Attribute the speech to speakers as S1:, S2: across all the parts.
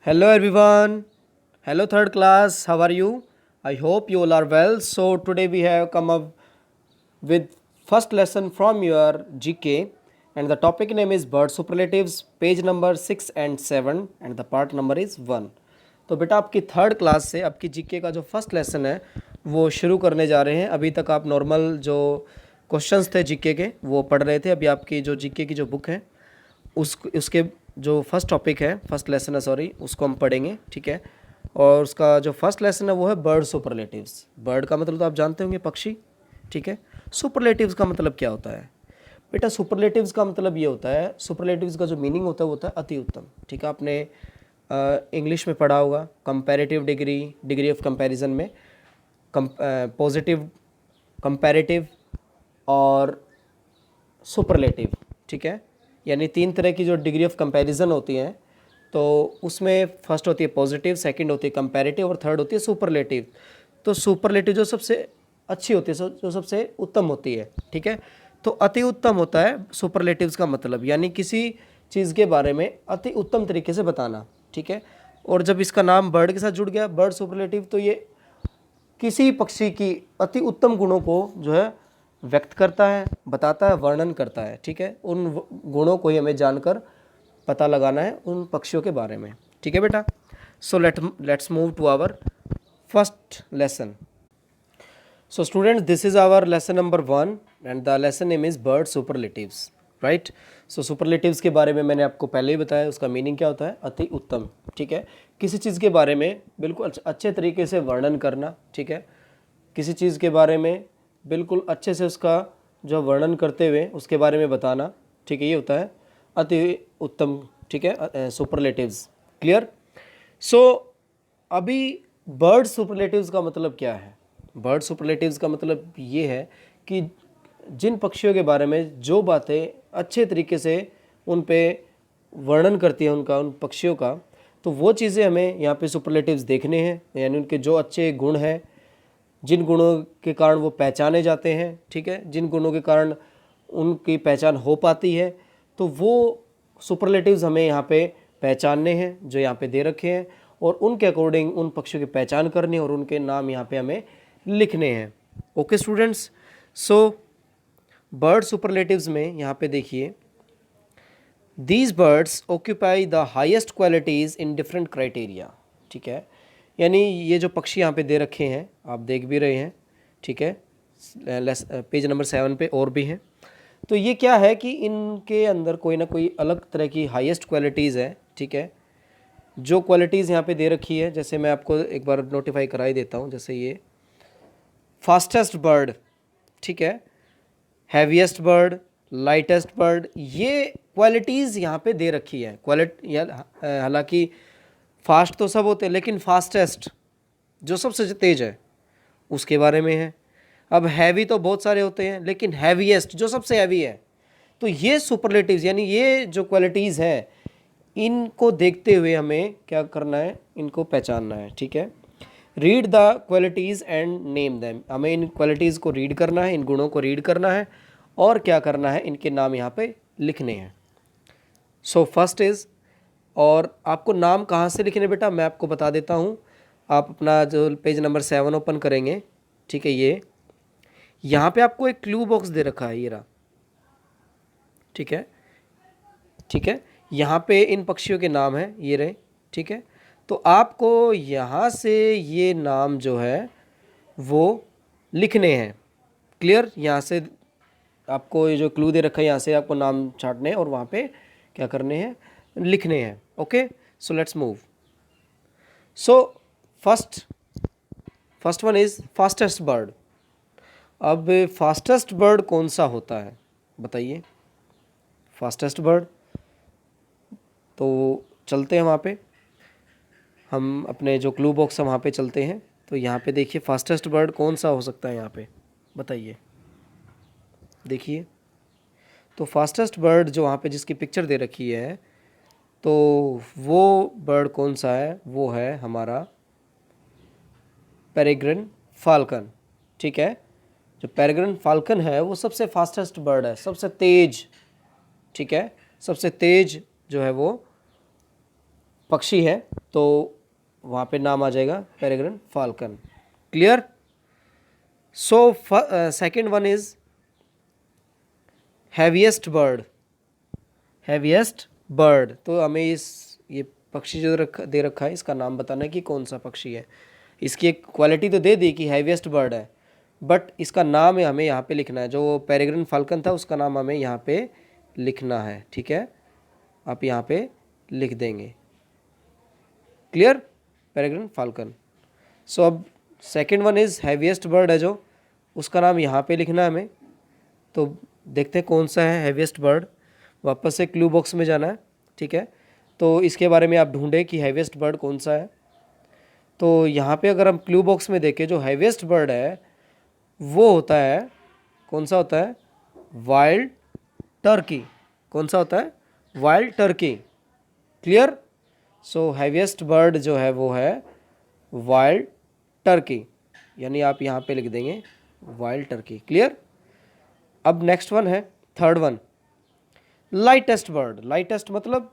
S1: Hello everyone. Hello third class. How are you? I hope you all are well. So today we have come up with first lesson from your GK and the topic name is bird superlatives page number 6 and 7 and the part number is 1. तो बेटा आपकी third class से आपकी GK का जो first lesson है वो शुरू करने जा रहे हैं। अभी तक आप नॉर्मल जो क्वेश्चंस थे जीके के वो पढ़ रहे थे। अभी आपकी जो जीके की जो बुक है उसके जो फर्स्ट टॉपिक है, फर्स्ट लेसन है सॉरी, उसको हम पढ़ेंगे, ठीक है। और उसका जो फर्स्ट लेसन है वो है बर्ड सुपरलेटिव्स। बर्ड का मतलब तो आप जानते होंगे पक्षी, ठीक है। सुपरलेटिव्स का मतलब क्या होता है बेटा? सुपरलेटिव्स का मतलब ये होता है, सुपरलेटिव्स का जो मीनिंग होता है वो होता है अति उत्तम, ठीक है। आपने इंग्लिश में पढ़ा होगा comparative degree, degree of comparison में पॉजिटिव, कंपैरेटिव और सुपरलेटिव, ठीक है। यानी तीन तरह की जो डिग्री ऑफ कंपैरिजन होती हैं, तो उसमें फर्स्ट होती है पॉजिटिव, सेकंड होती है कंपैरेटिव और थर्ड होती है सुपरलेटिव। तो सुपरलेटिव जो सबसे अच्छी होती है, जो सबसे उत्तम होती है, ठीक है। तो अति उत्तम होता है सुपरलेटिव्स का मतलब, यानी किसी चीज़ के बारे में अति उत्तम तरीके से बताना, ठीक है। और जब इसका नाम बर्ड के साथ जुड़ गया, बर्ड सुपरलेटिव, तो ये किसी पक्षी की अति उत्तम गुणों को जो है व्यक्त करता है, बताता है, वर्णन करता है, ठीक है। उन गुणों को ही हमें जानकर पता लगाना है उन पक्षियों के बारे में, ठीक है बेटा। So let's move to our first lesson. So students, this is our lesson number 1 and the lesson name is bird superlatives, right? So superlatives के बारे में मैंने आपको पहले ही बताया, उसका मीनिंग क्या होता है? अति उत्तम, ठीक है। किसी चीज़ के बारे में बिल्कुल अच्छे तरीके से वर्णन करना, ठीक है। किसी चीज़ के बारे में बिल्कुल अच्छे से उसका जो वर्णन करते हुए उसके बारे में बताना, ठीक है, ये होता है अति उत्तम, ठीक है, सुपरलेटिव्स। क्लियर? सो अभी बर्ड सुपरलेटिव्स का मतलब क्या है? बर्ड सुपरलेटिव्स का मतलब ये है कि जिन पक्षियों के बारे में जो बातें अच्छे तरीके से उन पे वर्णन करती है उनका, उन पक्षियों का, तो वो चीज़ें हमें यहाँ पे सुपरलेटिव्स देखने हैं। यानी उनके जो अच्छे गुण हैं, जिन गुणों के कारण वो पहचाने जाते हैं, ठीक है, जिन गुणों के कारण उनकी पहचान हो पाती है, तो वो सुपरलेटिव्स हमें यहाँ पे पहचानने हैं जो यहाँ पे दे रखे हैं, और उनके अकॉर्डिंग उन पक्षियों की पहचान करनी है और उनके नाम यहाँ पे हमें लिखने हैं। ओके स्टूडेंट्स, सो बर्ड सुपरलेटिव्स में यहाँ पे देखिए, these birds occupy the highest qualities in different criteria, ठीक है। यानी ये जो पक्षी यहाँ पे दे रखे हैं आप देख भी रहे हैं, ठीक है, पेज नंबर 7 पे और भी हैं। तो ये क्या है कि इनके अंदर कोई ना कोई अलग तरह की हाईएस्ट क्वालिटीज़ है, ठीक है। जो क्वालिटीज़ यहाँ पे दे रखी है, जैसे मैं आपको एक बार नोटिफाई करा ही देता हूँ, जैसे ये फास्टेस्ट बर्ड, ठीक है, हैवीएस्ट बर्ड, लाइटेस्ट बर्ड, ये क्वालिटीज़ यहाँ पे दे रखी है। क्वालिटी हालांकि फास्ट तो सब होते हैं, लेकिन फास्टेस्ट जो सबसे तेज है उसके बारे में है। अब हैवी तो बहुत सारे होते हैं, लेकिन हैवीएस्ट जो सबसे हैवी है, तो ये सुपरलेटिव्स यानी ये जो क्वालिटीज़ हैं, इनको देखते हुए हमें क्या करना है? इनको पहचानना है, ठीक है। Read the qualities and name them, हमें इन क्वालिटीज़ को रीड करना है, इन गुणों को रीड करना है और क्या करना है? इनके नाम यहाँ पे लिखने हैं। सो फर्स्ट इज़, और आपको नाम कहाँ से लिखने बेटा मैं आपको बता देता हूँ। आप अपना जो पेज नंबर 7 ओपन करेंगे, ठीक है, ये यहाँ पे आपको एक क्लू बॉक्स दे रखा है, ये रहा, ठीक है, ठीक है। यहाँ पे इन पक्षियों के नाम हैं, ये रहे, ठीक है। तो आपको यहाँ से ये नाम जो है वो लिखने हैं। क्लियर? यहाँ से आपको ये जो क्लू दे रखा है, यहाँ से आपको नाम छांटने हैं और वहाँ पे क्या करने हैं? लिखने हैं। Okay, so let's move. So first one is fastest bird. अब फास्टेस्ट बर्ड कौन सा होता है बताइए? फास्टेस्ट बर्ड, तो चलते हैं वहाँ पे, हम अपने जो क्लू बॉक्स है वहाँ पे चलते हैं। तो यहाँ पे देखिए फास्टेस्ट बर्ड कौन सा हो सकता है यहाँ पे बताइए? देखिए, तो फास्टेस्ट बर्ड जो वहाँ पे जिसकी पिक्चर दे रखी है, तो वो बर्ड कौन सा है? वो है हमारा पेरेग्रिन फाल्कन, ठीक है। जो पेरेग्रिन फाल्कन है वो सबसे फास्टेस्ट बर्ड है, सबसे तेज, ठीक है, सबसे तेज जो है वो पक्षी है तो वहाँ पे नाम आ जाएगा peregrine falcon. Clear? So second one is heaviest bird. Heaviest bird, तो हमें ये पक्षी जो दे रखा है इसका नाम बताना है कि कौन सा पक्षी है। इसकी एक क्वालिटी तो दे दी कि हैवीएस्ट बर्ड है, बट इसका नाम हमें यहाँ पे लिखना है। जो पेरेग्रिन फाल्कन था उसका नाम हमें यहाँ पे लिखना है। ठीक है, आप यहाँ पे लिख देंगे। क्लियर? Peregrine falcon. सो अब second one is heaviest bird है जो, उसका नाम यहाँ पे लिखना है हमें। तो देखते हैं कौन सा है हैवीएस्ट बर्ड। वापस से क्लू बॉक्स में जाना है। ठीक है, तो इसके बारे में आप ढूंढें कि हैवीएस्ट बर्ड कौन सा है। तो यहाँ पे अगर हम क्लू बॉक्स में देखें, जो हैवीएस्ट बर्ड है वो होता है, कौन सा होता है? Wild Turkey. कौन सा होता है? Wild Turkey. क्लियर? सो हैवीएस्ट बर्ड जो है वो है वाइल्ड टर्की, यानी आप यहाँ पे लिख देंगे वाइल्ड टर्की। क्लियर? अब नेक्स्ट वन है third one, lightest bird. Lightest मतलब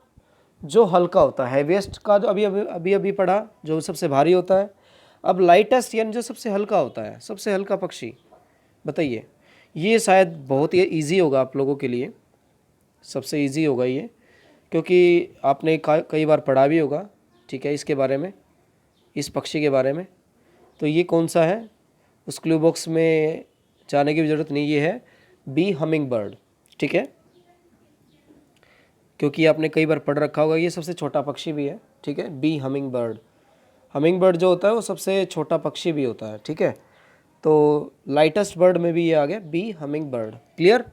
S1: जो हल्का होता है। हैवीएस्ट का जो अभी पढ़ा जो सबसे भारी होता है, अब लाइटेस्ट यानी जो सबसे हल्का होता है, सबसे हल्का पक्षी। बताइए, ये शायद बहुत ही इजी होगा आप लोगों के लिए, सबसे इजी होगा ये, क्योंकि आपने कई बार पढ़ा भी होगा। ठीक है, इसके बारे में, इस पक्षी के बारे में। तो ये कौन सा है, उस क्लू बॉक्स में जाने की भी ज़रूरत नहीं। ये है बी हमिंग बर्ड। ठीक है, क्योंकि आपने कई बार पढ़ रखा होगा, ये सबसे छोटा पक्षी भी है। ठीक है, bee humming bird. Humming bird जो होता है वो सबसे छोटा पक्षी भी होता है। ठीक है, तो लाइटेस्ट बर्ड में भी ये आ गया बी हमिंग बर्ड। क्लियर?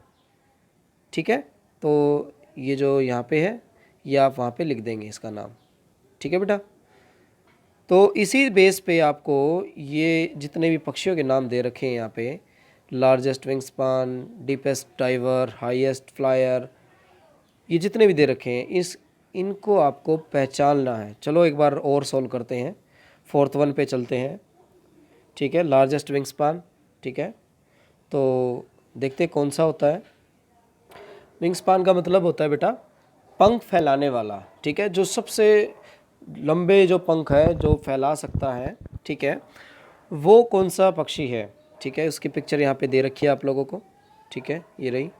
S1: ठीक है, तो ये जो यहाँ पे है ये आप वहाँ पे लिख देंगे इसका नाम। ठीक है बेटा, तो इसी बेस पे आपको ये जितने भी पक्षियों के नाम दे रखे हैं यहाँ पे, largest wing span, deepest diver, highest flyer, ये जितने भी दे रखे हैं इनको आपको पहचानना है। चलो एक बार और सॉल्व करते हैं, फोर्थ वन पे चलते हैं। ठीक है, लार्जेस्ट विंग स्पान। ठीक है, तो देखते हैं कौन सा होता है। विंग स्पान का मतलब होता है बेटा पंख फैलाने वाला। ठीक है, जो सबसे लंबे जो पंख है जो फैला सकता है। ठीक है, वो कौन सा पक्षी है। ठीक है, उसकी पिक्चर यहाँ पे दे रखी है आप लोगों को। ठीक है, ये रही,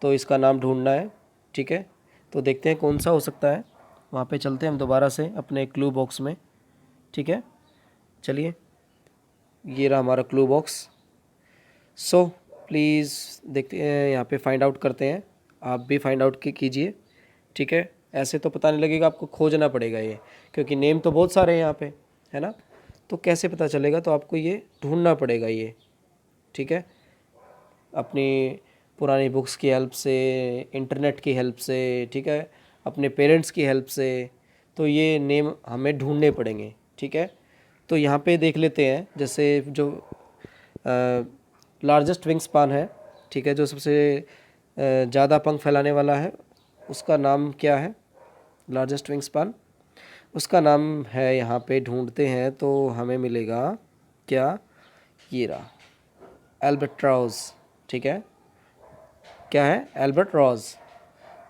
S1: तो इसका नाम ढूंढना है। ठीक है, तो देखते हैं कौन सा हो सकता है। वहाँ पे चलते हैं हम दोबारा से अपने क्लू बॉक्स में। ठीक है, चलिए, ये रहा हमारा क्लू बॉक्स। सो प्लीज़ देखते हैं, यहाँ पे फाइंड आउट करते हैं। आप भी फाइंड आउट कीजिए। ठीक है, ऐसे तो पता नहीं लगेगा, आपको खोजना पड़ेगा ये, क्योंकि नेम तो बहुत सारे हैं यहाँ पे, है ना। तो कैसे पता चलेगा, तो आपको ये ढूंढना पड़ेगा ये। ठीक है, अपनी पुरानी बुक्स की हेल्प से, इंटरनेट की हेल्प से, ठीक है, अपने पेरेंट्स की हेल्प से, तो ये नेम हमें ढूंढने पड़ेंगे। ठीक है, तो यहाँ पे देख लेते हैं, जैसे जो लार्जेस्ट विंग स्पान है। ठीक है, जो सबसे ज़्यादा पंख फैलाने वाला है, उसका नाम क्या है? लार्जेस्ट विंग स्पान, उसका नाम है, यहाँ पे ढूंढते हैं तो हमें मिलेगा क्या? ये रहा, एल्बाट्रॉस। ठीक है, क्या है? एल्बाट्रॉस।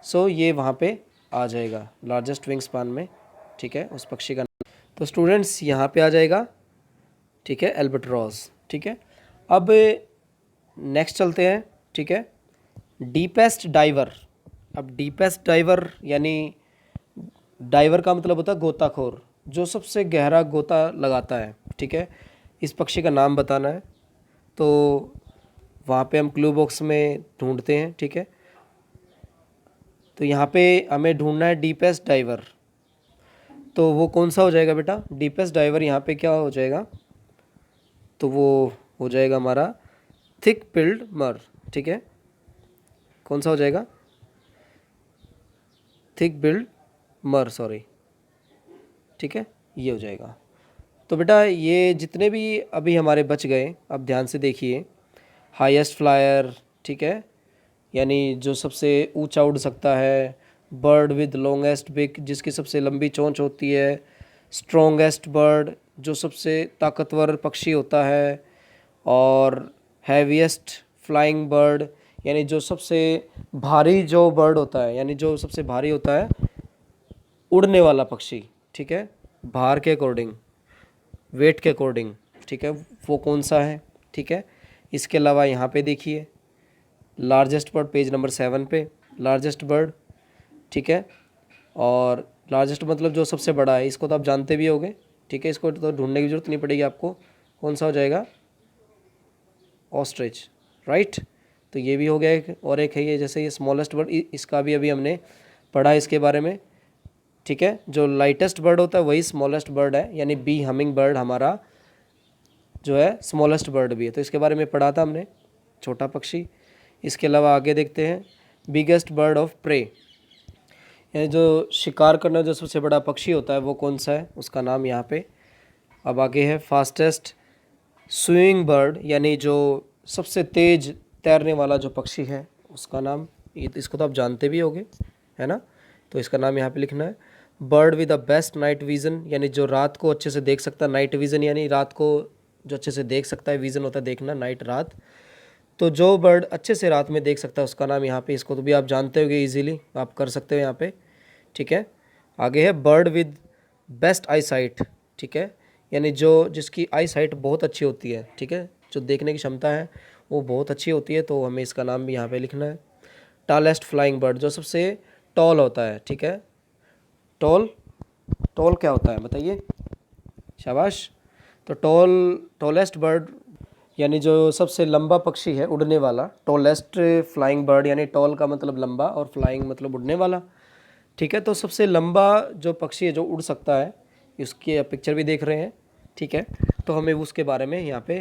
S1: सो ये वहाँ पे आ जाएगा लार्जेस्ट विंग स्पान में। ठीक है, उस पक्षी का नाम। तो स्टूडेंट्स यहाँ पे आ जाएगा। ठीक है, एल्बाट्रॉस। ठीक है, अब नेक्स्ट चलते हैं। ठीक है, डीपेस्ट डाइवर। अब डीपेस्ट डाइवर यानी डाइवर का मतलब होता है गोताखोर, जो सबसे गहरा गोता लगाता है। ठीक है, इस पक्षी का नाम बताना है, तो वहाँ पे हम क्लू बॉक्स में ढूंढते हैं। ठीक है, तो यहाँ पे हमें ढूंढना है डीपेस्ट डाइवर। तो वो कौन सा हो जाएगा बेटा? डीपेस्ट डाइवर यहाँ पे क्या हो जाएगा? तो वो हो जाएगा हमारा थिक बिल्ड मर। ठीक है, कौन सा हो जाएगा? थिक बिल्ड मर, सॉरी। ठीक है, ये हो जाएगा। तो बेटा ये जितने भी अभी हमारे बच गए, अब ध्यान से देखिए। हाईएस्ट फ्लायर, ठीक है, यानी जो सबसे ऊंचा उड़ सकता है। बर्ड विद लॉन्गेस्ट बिक, जिसकी सबसे लंबी चोंच होती है। स्ट्रॉन्गेस्ट बर्ड, जो सबसे ताकतवर पक्षी होता है। और हैवीएस्ट फ्लाइंग बर्ड, यानी जो सबसे भारी जो बर्ड होता है, यानी जो सबसे भारी होता है, उड़ने वाला पक्षी। ठीक है, भार के अकॉर्डिंग, वेट के अकॉर्डिंग, ठीक है, वो कौन सा है, ठीक है। इसके अलावा यहाँ पे देखिए लार्जेस्ट बर्ड, पेज नंबर 7 पे लार्जेस्ट बर्ड, ठीक है, और लार्जेस्ट मतलब जो सबसे बड़ा है, इसको तो आप जानते भी होंगे, ठीक है, इसको तो ढूंढने की जरूरत नहीं पड़ेगी आपको, कौन सा हो जाएगा, ऑस्ट्रिच, राइट। तो ये भी हो गया एक, और एक है ये जैसे ये स्मॉलेस्ट बर्ड, इसका भी अभी हमने पढ़ा इसके बारे में, ठीक है। जो लाइटेस्ट बर्ड होता है वही स्मॉलेस्ट बर्ड है, यानी बी हमिंग बर्ड हमारा जो है स्मॉलेस्ट बर्ड भी है, तो इसके बारे में पढ़ा था हमने, छोटा पक्षी। इसके अलावा आगे देखते हैं बिगेस्ट बर्ड ऑफ प्रे, यानी जो शिकार करना जो सबसे बड़ा पक्षी होता है वो कौन सा है, उसका नाम यहाँ पे अब आगे है। फास्टेस्ट स्विमिंग बर्ड, यानी जो सबसे तेज तैरने वाला जो पक्षी है उसका नाम, ये इसको तो आप जानते भी होंगे, है ना, तो इसका नाम यहाँ पे लिखना है। Bird with the best night vision, यानी जो रात को अच्छे से देख सकता है, नाइट विज़न यानी रात को जो अच्छे से देख सकता है, विज़न होता है देखना, नाइट रात, तो जो बर्ड अच्छे से रात में देख सकता है उसका नाम यहाँ पे, इसको तो भी आप जानते होंगे, इजीली आप कर सकते हो यहाँ पे, ठीक है। आगे है bird with best I site, ठीक है, यानी जो जिसकी आई साइट बहुत अच्छी होती है, ठीक है, जो देखने की क्षमता है वो बहुत अच्छी होती है, तो हमें इसका नाम भी यहाँ पे लिखना है। टॉलेस्ट फ्लाइंग बर्ड, जो सबसे टॉल होता है, ठीक है, टॉल, टॉल क्या होता है बताइए, शाबाश। तो टॉलेस्ट बर्ड यानी जो सबसे लंबा पक्षी है उड़ने वाला, टॉलेस्ट फ्लाइंग बर्ड, यानी टॉल का मतलब लंबा और फ्लाइंग मतलब उड़ने वाला, ठीक है। तो सबसे लंबा जो पक्षी है जो उड़ सकता है, उसकी पिक्चर भी देख रहे हैं, ठीक है, तो हमें उसके बारे में यहाँ पे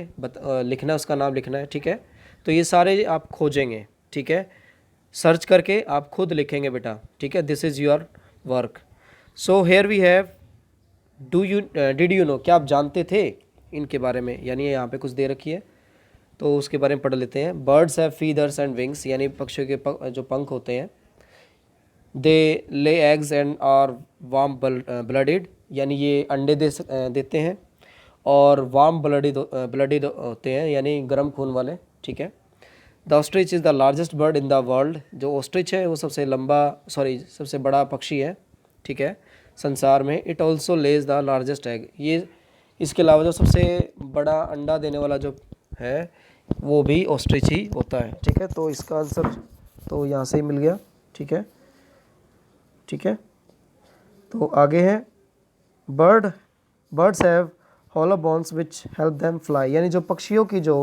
S1: लिखना है, उसका नाम लिखना है, ठीक है। तो ये सारे आप खोजेंगे, ठीक है, सर्च करके आप खुद लिखेंगे बेटा, ठीक है, this is your work. So here we have did you know, क्या आप जानते थे इनके बारे में, यानी यहाँ पे कुछ दे रखी है तो उसके बारे में पढ़ लेते हैं। Birds have feathers and wings, यानी पक्षियों के जो पंख होते हैं, they lay eggs and are warm blooded, यानी ये अंडे देते हैं और वार्म ब्लडेड होते हैं, यानी गर्म खून वाले, ठीक है। The ostrich is the largest bird in the world, जो ऑस्ट्रिच है वो सबसे बड़ा पक्षी है, ठीक है, संसार में। It also Lay's the largest egg, ये इसके अलावा जो सबसे बड़ा अंडा देने वाला जो है वो भी ऑस्ट्रिच ही होता है, ठीक है। तो इसका आंसर तो यहाँ से ही मिल गया, ठीक है, ठीक है। तो आगे है birds have hollow bones which help them fly, यानी जो पक्षियों की जो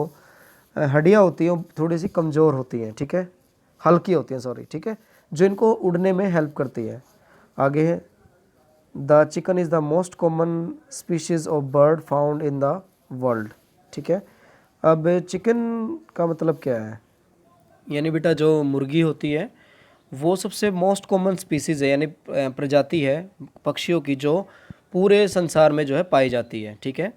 S1: हड्डियाँ होती हैं वो थोड़ी सी कमज़ोर होती हैं, ठीक है, हल्की होती हैं, सॉरी, ठीक है, जो इनको उड़ने में हेल्प करती है। आगे है the chicken is the most common species of bird found in the world, ठीक है। अब चिकन का मतलब क्या है, यानी बेटा जो मुर्गी होती है वो सबसे मोस्ट कॉमन स्पीसीज़ है, यानी प्रजाति है पक्षियों की जो पूरे संसार में जो है पाई जाती है, ठीक है।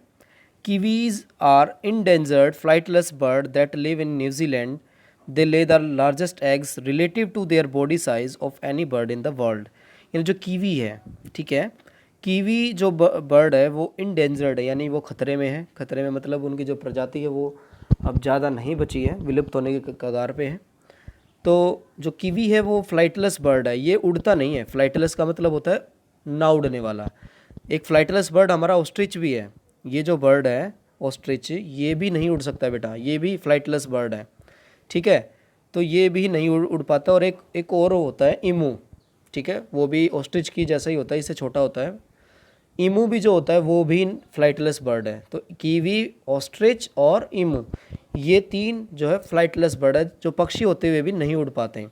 S1: Kiwis are endangered flightless bird that live in New Zealand. They lay the largest eggs relative to their body size of any bird in the world. यानी जो कीवी है, ठीक है, कीवी जो बर्ड है वो इंडेंजर्ड है, यानी वो खतरे में है, खतरे में मतलब उनकी जो प्रजाति है वो अब ज़्यादा नहीं बची है, विलुप्त होने के कगार पे है। तो जो कीवी है वो फ्लाइटलेस बर्ड है, ये उड़ता नहीं है, फ्लाइटलेस का मतलब होता है ना उड़ने वाला। एक फ्लाइटलेस बर्ड हमारा ऑस्ट्रिच भी है, ये जो बर्ड है ऑस्ट्रिच, ये भी नहीं उड़ सकता बेटा, ये भी फ्लाइटलेस बर्ड है, ठीक है, तो ये भी नहीं उड़ पाता। और एक और होता है ईमू, ठीक है, वो भी ऑस्ट्रिच की जैसा ही होता है, इससे छोटा होता है। ईमू भी जो होता है वो भी फ्लाइटलेस बर्ड है। तो कीवी, ऑस्ट्रिच और ईमू, ये तीन जो है फ्लाइटलेस बर्ड है, जो पक्षी होते हुए भी नहीं उड़ पाते हैं।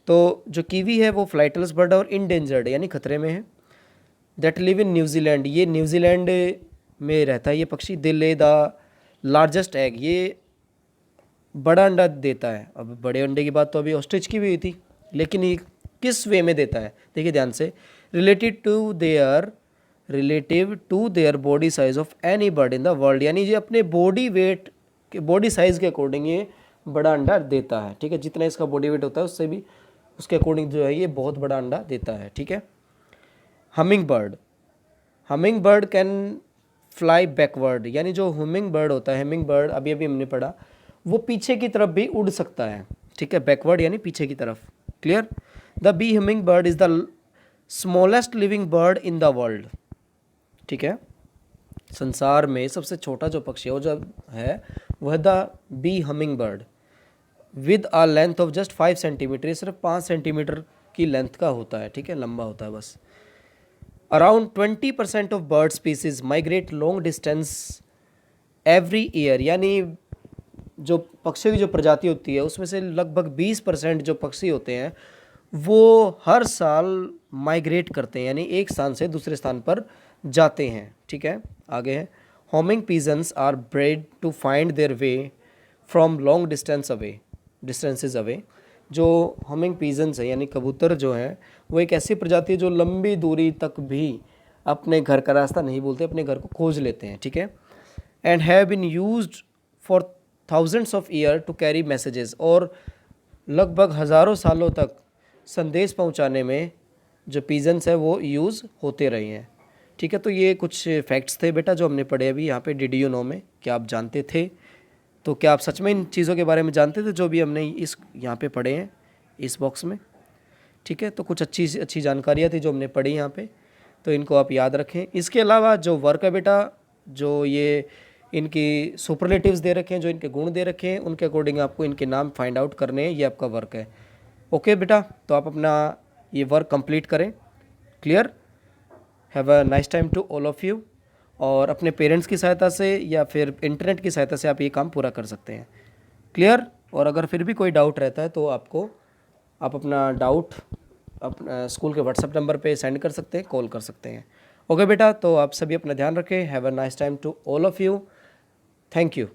S1: तो जो कीवी है वो फ्लाइटलेस बर्ड है और इंडेंजर्ड है, यानी खतरे में है। दैट लिव इन न्यूजीलैंड, ये न्यूजीलैंड में रहता है ये पक्षी। दे ले द लार्जेस्ट एग, ये बड़ा अंडा देता है। अब बड़े अंडे की बात तो अभी ऑस्ट्रिच की भी हुई थी, लेकिन ये किस वे में देता है, देखिए ध्यान से, relative to their body size of any bird in the world, यानी ये अपने बॉडी वेट के बॉडी साइज़ के अकॉर्डिंग ये बड़ा अंडा देता है, ठीक है, जितना इसका बॉडी वेट होता है उससे भी उसके अकॉर्डिंग जो है ये बहुत बड़ा अंडा देता है, ठीक है। Humming bird can fly backward, यानी जो हमिंग बर्ड होता है, हमिंग बर्ड अभी हमने पढ़ा, वो पीछे की तरफ भी उड़ सकता है, ठीक है, बैकवर्ड यानी पीछे की तरफ, clear. The bee humming bird is the smallest living bird in the world, ठीक है, संसार में सबसे छोटा जो पक्षी है वो जो है वह the bee humming bird with a length of just 5 centimetre, ये सिर्फ 5 सेंटीमीटर की लेंथ का होता है, ठीक है, लंबा होता है बस। Around 20% of bird species migrate long distance every year, यानी जो पक्षियों की जो प्रजाति होती है उसमें से लगभग 20% जो पक्षी होते हैं वो हर साल माइग्रेट करते हैं, यानी एक स्थान से दूसरे स्थान पर जाते हैं, ठीक है। आगे है homing pigeons are bred to find their way from long distances away. जो होमिंग पीजन्स है यानी कबूतर जो हैं वो एक ऐसी प्रजाति है जो लंबी दूरी तक भी अपने घर का रास्ता नहीं भूलते, अपने घर को खोज लेते हैं, ठीक है। And have been used for thousands of year to carry messages, और लगभग हज़ारों सालों तक संदेश पहुंचाने में जो पीजन्स है वो यूज़ होते रहे हैं, ठीक है। तो ये कुछ फैक्ट्स थे बेटा जो हमने पढ़े अभी यहाँ पे डिड यू नो में। क्या आप जानते थे? तो क्या आप सच में इन चीज़ों के बारे में जानते थे जो भी हमने इस यहाँ पे पढ़े हैं इस बॉक्स में, ठीक है। तो कुछ अच्छी जानकारियाँ थी जो हमने पढ़ी यहाँ पे, तो इनको आप याद रखें। इसके अलावा जो वर्क है बेटा, जो ये इनकी सुपरलेटिव्स दे रखे हैं, जो इनके गुण दे रखे हैं, उनके अकॉर्डिंग आपको इनके नाम फाइंड आउट करने हैं, ये आपका वर्क है। ओके बेटा, तो आप अपना ये वर्क कंप्लीट करें। Clear? Have a nice time to all of you. और अपने पेरेंट्स की सहायता से या फिर इंटरनेट की सहायता से आप ये काम पूरा कर सकते हैं। क्लियर? और अगर फिर भी कोई डाउट रहता है तो आप अपना डाउट अपना स्कूल के व्हाट्सएप नंबर पे सेंड कर सकते हैं, कॉल कर सकते हैं। ओके बेटा, तो आप सभी अपना ध्यान रखें। Have a nice time to all of you. Thank you.